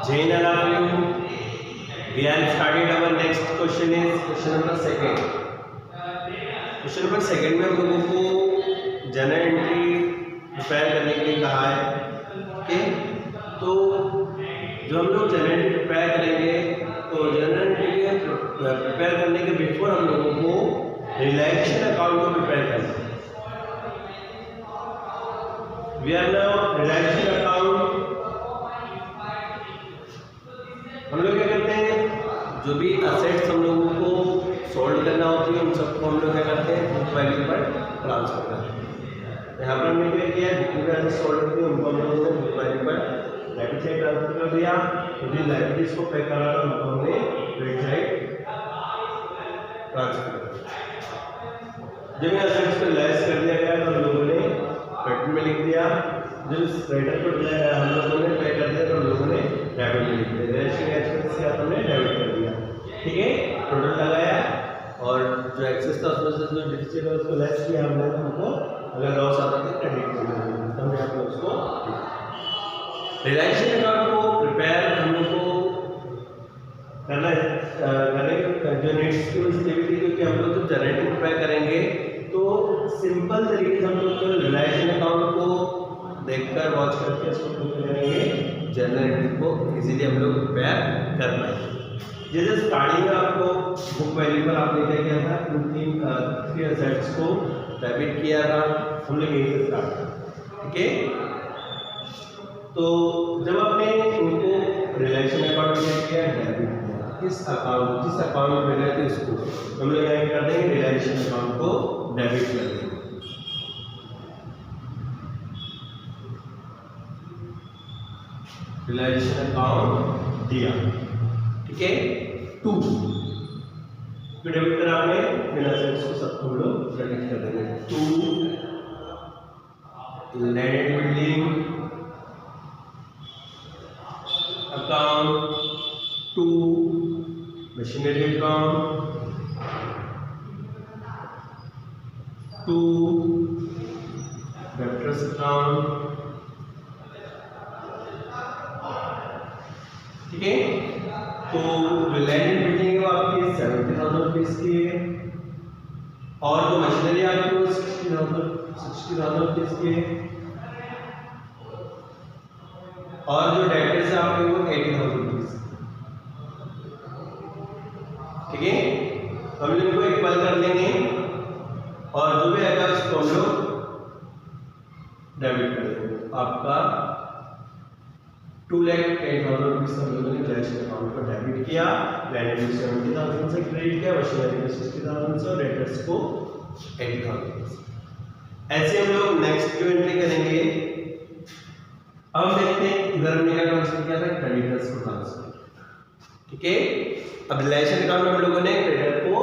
Jane and all of you. We have started our next question is question number second. Question number second में हम लोगों को general entry prepare करने के लिए कहा है। ओके, तो जो हम लोग जनरल एंट्री प्रिपेयर करेंगे तो जनरल एंट्री प्रिपेयर करने के बिफोर हम लोगों को रिलैक्सेशन अकाउंट को प्रिपेयर करना है। We are now relaxation account. हम लोग क्या करते हैं, जो भी असेट्स हम लोगों को सोल्ड करना होती है उन सबको हम लोग क्या करते हैं बुक वैल्यू पर ट्रांसफर करते हैं। यहाँ पर हमने क्या किया, जितनी भी असेट्स सोल्ड होती है उनको हम लोगों ने बुक वैल्यू पर डेबिट साइड ट्रांसफर कर दिया। तो जिन लायबिलिटीज को पे करा था उनको हमने क्रेडिट साइड ट्रांसफर कर दिया। जब इन असेट्स को लेस कर दिया गया तो हम लोगों ने क्रेडिट में लिख दिया। जब क्रेडिट को हम लोगों ने पे कर दिया तो हम लोगों ने डेबिट में लिख दिया। रेशियो एक्सपेंस से हमने डेबिट कर दिया। ठीक है, टोटल लगाया और जो एक्सेस था उसमें से जो डिफिसिट है उसको लेस किया हमने। हमको अगर लॉस आता तो क्रेडिट कर दिया, तो हमने यहाँ पर उसको रिलैक्सेशन अकाउंट को प्रिपेयर हम लोग को करना है। जो नेक्स्ट की स्टेबिलिटी, क्योंकि हम लोग जब जनरल एंट्री प्रिपेयर करेंगे तो सिंपल तरीके से हम लोग तो रिलैक्सेशन अकाउंट को देखकर वॉच करके इसको करेंगे। जनरल एंट्री को इजीली हम लोग प्रिपेयर करना है। जैसे स्टार्टिंग में आपको बुक वैल्यू पर आपने क्या किया था, थ्री असेट्स को डेबिट किया था। हम लोग यहीं से स्टार्ट किया। ठीक है, तो जब आपने उनको रिलैक्सेशन अकाउंट में किया डेबिट किया, किस अकाउंट जिस अकाउंट में गए थे उसको हम लोग क्या कर देंगे, रिलैक्सेशन अकाउंट को डेबिट कर देंगे। रिलैक्सेशन अकाउंट दिया, ठीक है, 2 डेबिट करा आपने, फिर असेट्स को सबको हम लोग क्रेडिट कर देंगे। 2 land building account, 2 machinery account, 2 debtors account. ठीक है, तो जो लैंड बिल्डिंग है वो आपकी 70,000 रुपीज की है और जो मशीनरी आपकी वो 60,000 रुपीज की है और जो डेब्टर्स है आपके वो 80,000 रुपीज। ठीक है, हम लोग इनको इक्वल कर देंगे और जो भी आएगा उसको हम लोग डेबिट कर देंगे। आपका 2,10,000 रुपीज हम लोगों ने रिलैक्सेशन अकाउंट को डेबिट किया। लैंड में 70,000 से क्रेडिट किया, मशीनरी में 60,000 से और डेब्टर्स को 80,000। ऐसे हम लोग नेक्स्ट जो एंट्री करेंगे, अब देखते हैं इधर हमने क्या ट्रांसफर किया था, क्रेडिटर्स को ट्रांसफर। ठीक है, अब रिलैक्सेशन अकाउंट में हम लोगों ने क्रेडिटर को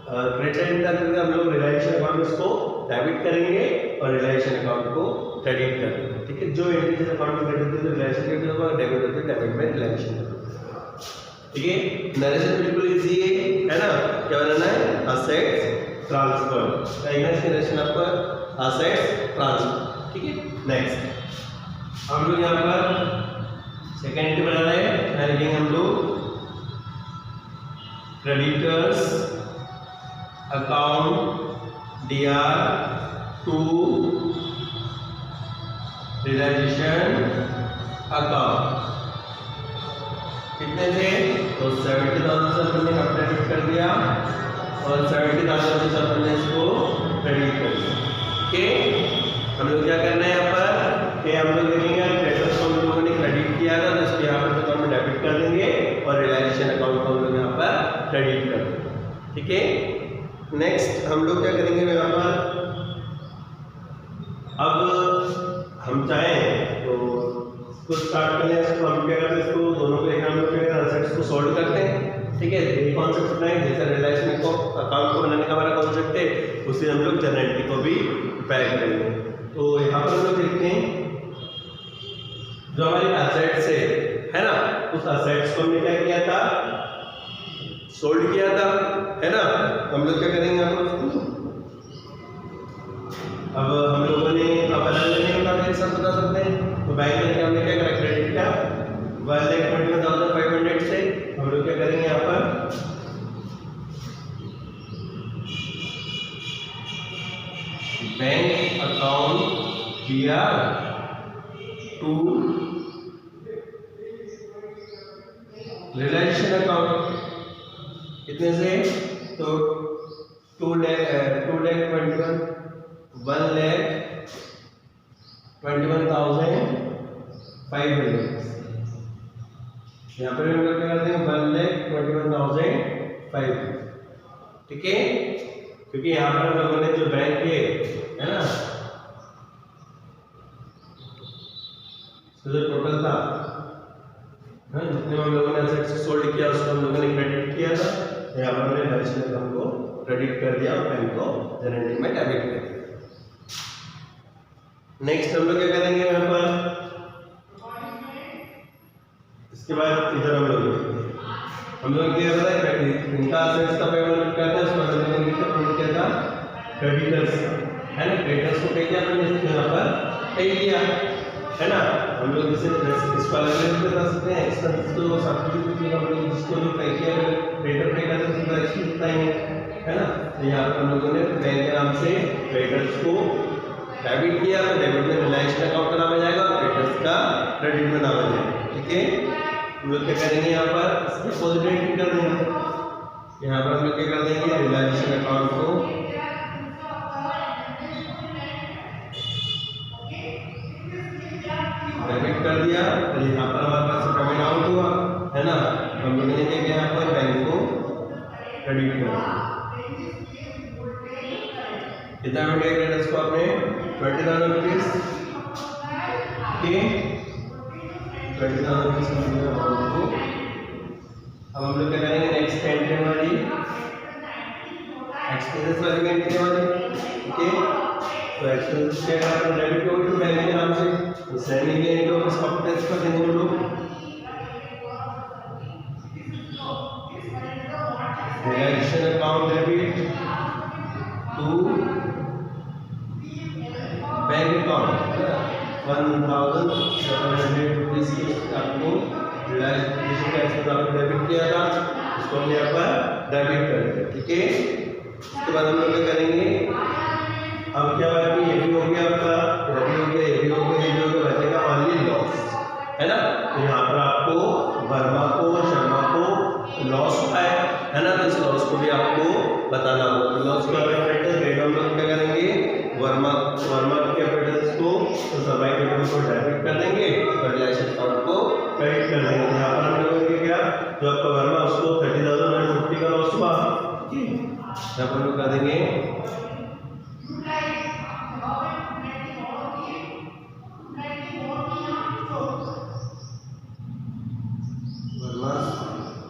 क्रेडिट हम लोग रिलैक्सेशन अकाउंट में उसको डेबिट करेंगे और रिलैक्सेशन अकाउंट को क्रेडिट करेंगे। ठीक है, जो एंट्री जिस अकाउंट में क्रेडिट होती है रिलैक्सेशन क्रेडिट होगा, डेबिट होती है डेबिट में रिलैक्सेशन। ठीक है, नरेशन बिल्कुल इजी है ना। क्या बनाना है, असेट्स ट्रांसफर, नरेशन आपका असेट्स ट्रांसफर। ठीक है, नेक्स्ट हम लोग यहाँ पर सेकेंड एंट्री बना रहे हैं। यहाँ लिखेंगे हम लोग creditors account DR2 relaxation account. कितने थे, तो 70,000 से हमने क्रेडिट कर दिया और 70,000 से हमने इसको क्रेडिट कर दिया। ओके, हम लोग क्या करना है यहाँ पर कि हम लोग देखेंगे क्रेडिटर्स को हम लोगों ने क्रेडिट किया था तो इसको यहाँ पर अकाउंट में डेबिट कर देंगे और रिलैक्सेशन अकाउंट को हम लोग यहाँ पर क्रेडिट कर देंगे। ठीक है, नेक्स्ट हम लोग क्या करेंगे यहाँ पर, अब हम चाहें तो इसको स्टार्ट करने इसको हम क्या करते हैं, इसको दोनों को हम लोग क्या असेट्स को सॉल्व करते हैं। ठीक है, ये कॉन्सेप्ट बनाए जैसे रिलैक्सेशन को अकाउंट को बनाने का हमारा कॉन्सेप्ट है, उससे हम लोग जनरल एंट्री को भी प्रिपेयर करेंगे। तो यहाँ पर हम लोग देखते हैं जो हमारी असेट्स है ना, उस असेट्स को हमने क्या किया था, सोल्ड किया था, है ना। हम लोग क्या करेंगे, अब हम लोगों ने अब अलग अलग नहीं बता सकते हैं तो बैंक में हमने क्या करा, क्रेडिट का 1,20,000 दिया टू रियलाइजेशन अकाउंट कितने से, तो 1,21,500 यहाँ पर हम लोग क्या करते हैं 1,21,500, ठीक है, क्योंकि यहाँ पर हम लोगों ने जो बैंक के है ना तो जो टोटल था जितने हम लोगों ने एसेट्स सोल्ड किया उसको हम लोगों ने क्रेडिट किया था, यहाँ पर हमने बैलेंस शीट को क्रेडिट कर दिया और बैंक को जनरल एंट्री में डेबिट कर दिया। नेक्स्ट हम लोग क्या करेंगे यहाँ पर, इसके बाद इधर हम लोग क्या करता है इनका असेट्स का पेमेंट करते हैं, उसमें हम लोगों ने क्या था क्रेडिटर्स है ना, क्रेडिटर्स को पे किया हमने यहाँ पर पे किया है ना। हम लोग इसे इसको अलग अलग बता सकते हैं, एक्सपेंस तो सब्सिट्यूट हम लोग जिसको जो पे किया क्रेडिटर पे करते हैं उसका एक्सपेंस बताएंगे है ना। तो यहाँ पर हम लोगों ने बैंक के नाम से क्रेडिटर्स को डेबिट किया, तो डेबिट में रिलायंस अकाउंट का नाम आ जाएगा और क्रेडिटर्स का क्रेडिट में नाम आ जाएगा, ठीक है। हम लोग क्या करेंगे यहाँ पर इसके पॉजिटिव एंट्री कर देंगे, यहाँ पर हम लोग क्या कर देंगे रिलायंस अकाउंट को डेबिट कर दिया, तो यहाँ पर हमारे पास पेमेंट आउट हुआ है ना, हम लोगों ने क्या किया यहाँ पर बैंक को क्रेडिट कर दिया। कितना पेमेंट किया क्रेडिटर्स को आपने 20,000 रुपीज, ठीक, 20,000 रुपीज को। अब हम लोग क्या करेंगे नेक्स्ट एंट्री वाली एक्सपेंसेस वाली एंट्री वाली, ठीक है। तो एक्सपेंसेस क्या करना है डेबिट टू बैंक के नाम से, तो सैलरी के इनको इसका टैक्स कर देंगे हम लोग, realisation account debit to bank account 1,700 rupees की आपको रियलाइजेशन टैक्स को आपने डेबिट किया था, इसको हमने यहाँ पर डेबिट कर दिया, ठीक है। उसके बाद हम लोग क्या करेंगे, अब क्या हुआ कि ये भी हो गया आपका, ये भी हो गया, ये भी हो गया, ये भी हो गया, बचेगा ओनली लॉस है ना। तो यहाँ पर आपको वर्मा को शर्मा को लॉस है ना, तो इस लॉस को भी आपको बताना होगा। तो लॉस का कैपिटल रेट हम लोग क्या करेंगे वर्मा कैपिटल्स को तो सबाई कैपिटल को डेबिट कर देंगे और रिलेशन अकाउंट को क्रेडिट कर देंगे। यहाँ पर हम लोग क्या जो आपका वर्मा उसको 30,150 का लॉस हुआ, ठीक है, यहाँ पर लोग कर देंगे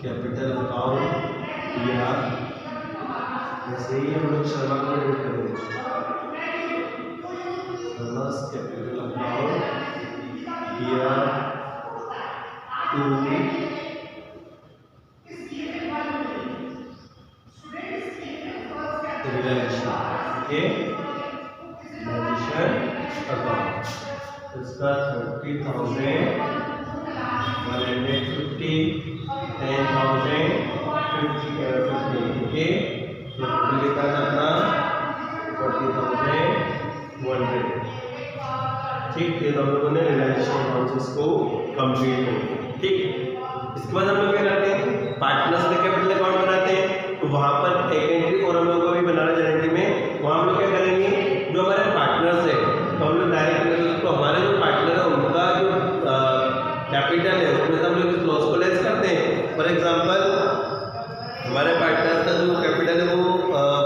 कैपिटल अकाउंट या ऐसे ही हम लोग शर्मा को क्रेडिट करेंगे, शर्मा कैपिटल अकाउंट या to relation, okay, relation account इसका 30,000 150 10,000 50 ओके, तो कितना अपना 40,100, ठीक है। तो हम लोगों ने रियलाइजेशन अकाउंट्स को कंप्लीट कर दिया, ठीक। इसके बाद हम लोग क्या करते हैं पार्टनर्स में कैपिटल अकाउंट बनाते हैं, तो वहां पर एक एंट्री और हम लोग को भी बनाना जनरल में, वहां हम लोग क्या करेंगे जो हमारे पार्टनर्स है तो हम लोग डायरेक्ट तो हमारे जो पार्टनर है उनका जो कैपिटल है उसमें हम लोग इस लॉस को लेस करते हैं। फॉर एग्जांपल हमारे पार्टनर्स का जो कैपिटल है वो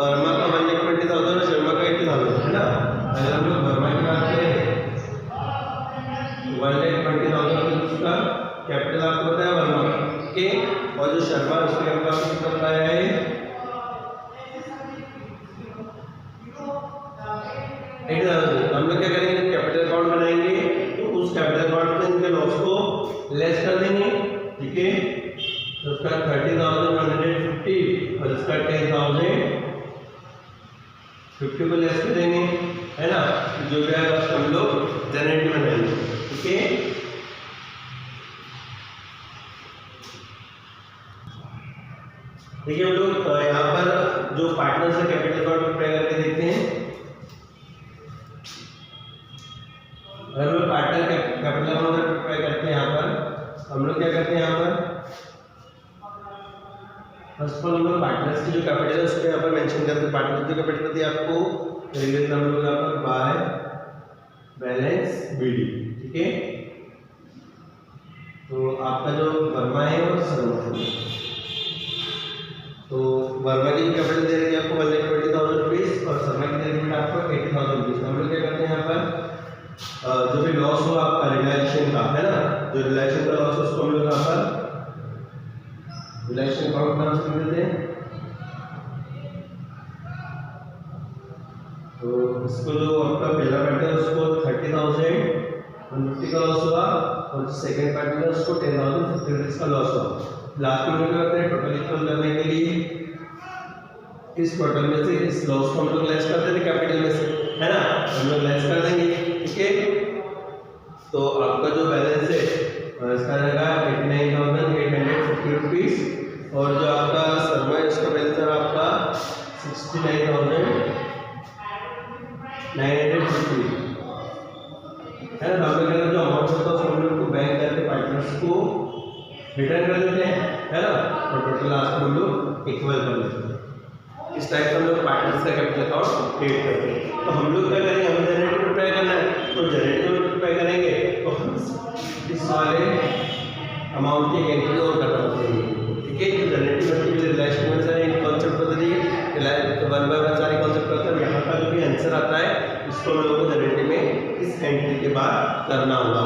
वर्मा का 1,20,000 और शर्मा का 80,000 है ना। अगर हम लोग वर्मा की बात करें 1,20,000 उसका कैपिटल आपको बताया वर्मा का, ओके, और जो शर्मा उसका कैपिटल आपको कितना बताया है 80,000। हम लोग क्या करेंगे कैपिटल अकाउंट बनाएंगे तो उस कैपिटल अकाउंट में इनके लॉस को लेस कर देंगे, ठीक है। तो उसका 30,150 और इसका 10,050 को लेस कर देंगे है ना, जो भी है हम लोग जनरेट बनाएंगे, ठीक है। देखिए हम लोग यहाँ पर जो पार्टनर्स है कैपिटल अकाउंट प्रिपेयर करके देखते हैं। अगर हम लोग पार्टनर कैपिटल अकाउंट प्रिपेयर करते हैं यहाँ पर, हम लोग क्या करते हैं यहाँ पर, फर्स्ट ऑफ ऑल हम लोग पार्टनर्स की जो कैपिटल है उसको यहाँ पर मेंशन करते हैं। पार्टनर की कैपिटल होती है आपको रिलेट हम लोग यहाँ पर बाय बैलेंस बीडी, ठीक है। तो आपका जो वर्मा है और शर्मा है, तो वर्मा की कैपिटल दे रही है आपको 1,20,000 रुपीज और शर्मा की दे रही है आपको 80,000 रुपीज। हम लोग क्या करते हैं यहाँ पर जो भी लॉस हुआ आपका रिलायंस का, है ना, जो रिलायंस का लॉस उसको हम लोग यहाँ पर रिलायंस अकाउंट नाम से देते हैं। तो इसको जो आपका पहला पार्ट है उसको 30,150 का लॉस हुआ और सेकंड पार्ट में उसको 10,050 रुपीज का लॉस हुआ। लास्ट में क्या करते हैं, टोटल इक्वल करने के लिए इस टोटल में से इस लॉस को हम लोग लेस कर देते हैं कैपिटल में से, है ना, हम लोग लेस कर देंगे, ठीक है। तो आपका जो बैलेंस है इसका रहेगा 89,850 रुपीज और जो आपका शर्मा है उसका बैलेंस है आपका 69,950, है ना। हम लोग जो अमाउंट होता है उसको हम लोग को बैंक करके पार्टनर्स को रिटर्न कर देते हैं, है ना, और टोटल लास्ट में हम लोग इक्वल कर देते हैं। इस टाइप का हम लोग पार्टनर्स का कैपिटल अकाउंट क्रिएट करते हैं। तो हम लोग क्या करेंगे, हमें जनरेटर प्रिपेयर करना है, तो जनरेटर प्रिपेयर करेंगे तो हम इस वाले अमाउंट की एंट्री और करना पड़ेगी, ठीक है। तो जनरेटिव एंट्री रिलेशन में सारे कॉन्सेप्ट बता दिए, वन बाय वन सारे कॉन्सेप्ट करते हैं। यहाँ का जो भी आंसर आता है इसको हम लोगों को जनरेटिव में इस एंट्री के बाद करना होगा,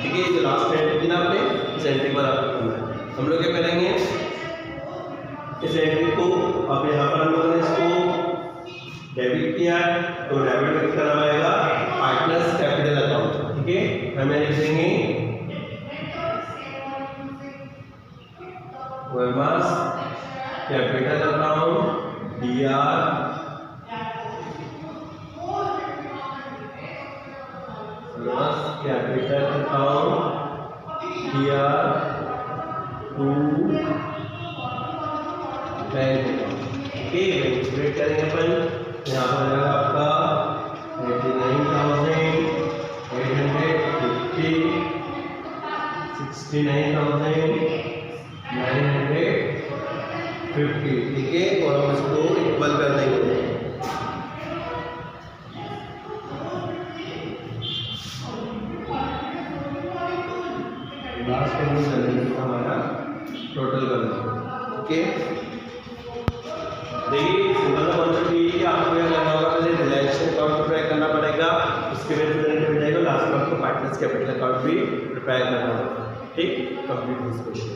ठीक है। जो लास्ट एंट्री थी ना आपने, इस एंट्री पर आपको करना है। हम लोग क्या करेंगे, इस एंट्री को अब यहाँ पर हम लोगों ने इसको डेबिट किया, तो डेबिट किसका नाम आएगा, पार्टनर्स कैपिटल अकाउंट, ठीक है। हमें लिख देंगे Verma's capital account DR Verma's capital account DR to bank, ठीक है। क्रिएट करेंगे अपन, यहाँ पर रहेगा आपका 89,850, 69,950, ठीक है। और हम इसको इक्वल कर देंगे। लास्ट में हमारा टोटल कर देंगे, ओके। देखिए सिंपल सा कॉन्सेप्ट ये है कि आपको क्या करना होगा, पहले रिलेशन अकाउंट प्रिपेयर करना पड़ेगा, उसके बाद जनरेट हो जाएगा, लास्ट में आपको पार्टनर्स कैपिटल अकाउंट भी प्रिपेयर करना होगा, ठीक। Complete this question.